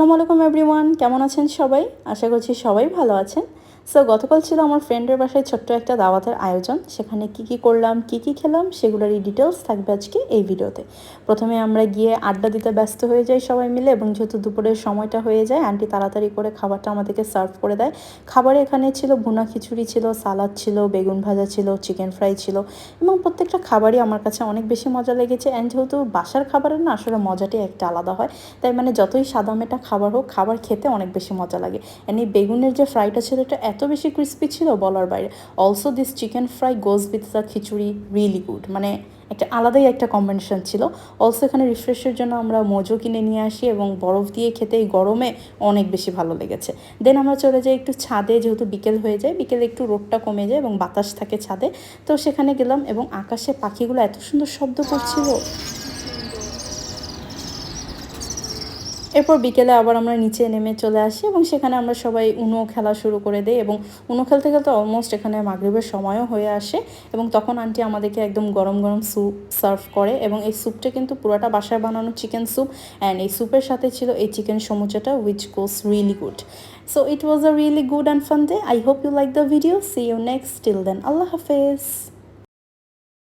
আসসালামু আলাইকুম এভরিওয়ান, কেমন আছেন সবাই? আশা করছি সবাই ভালো আছেন। সো গতকাল ছিল আমার ফ্রেন্ডের বাসায় ছোট্ট একটা দাওয়াতের আয়োজন। সেখানে কি করলাম, কি খেলাম সেগুলোরই ডিটেলস থাকবে আজকে এই ভিডিওতে। প্রথমে আমরা গিয়ে আড্ডা দিতে ব্যস্ত হয়ে যাই সবাই মিলে, এবং যেহেতু দুপুরের সময়টা হয়ে যায় আন্টি তাড়াতাড়ি করে খাবারটা আমাদেরকে সার্ভ করে দেয়। খাবারে এখানে ছিল ভুনা খিচুড়ি, ছিল সালাদ, ছিল বেগুন ভাজা, ছিল চিকেন ফ্রাই ছিল, এবং প্রত্যেকটা খাবারই আমার কাছে অনেক বেশি মজা লেগেছে। অ্যান্ড যেহেতু বাসার খাবারের না আসলে মজাটাই একটা আলাদা হয়, তাই মানে যতই সাদামেটা খাবার হোক, খাবার খেতে অনেক বেশি মজা লাগে। অ্যান্ড এই বেগুনের যে ফ্রাইটা ছিল এটা এত বেশি ক্রিস্পি ছিল বলার বাইরে। Also this chicken fry goes with the khichuri really good, মানে একটা আলাদাই একটা কম্বিনেশন ছিল। অলসো এখানে রিফ্রেশের জন্য আমরা মোজো কিনে নিয়ে আসি, এবং বরফ দিয়ে খেতে এই গরমে অনেক বেশি ভালো লেগেছে। দেন আমরা চলে যাই একটু ছাদে, যেহেতু বিকেল হয়ে যায়, বিকেলে একটু রোদটা কমে যায় এবং বাতাস থাকে ছাদে। তো সেখানে গেলাম এবং আকাশে পাখিগুলো এত সুন্দর শব্দ করছিল। এরপর বিকেলে আবার আমরা নিচে নেমে চলে আসি এবং সেখানে আমরা সবাই উনো খেলা শুরু করে দিই, এবং উনো খেলতে খেলতে অলমোস্ট এখানে মাগরিবের সময়ও হয়ে আসে। এবং তখন আন্টি আমাদেরকে একদম গরম গরম স্যুপ সার্ভ করে, এবং এই স্যুপটা কিন্তু পুরোটা বাসায় বানানো চিকেন স্যুপ। অ্যান্ড এই স্যুপের সাথে ছিল এই চিকেন সমুচাটা, which goes really good. So it was a really good and fun day. I hope you like the video. See you next. Till then, আল্লাহ হাফেজ।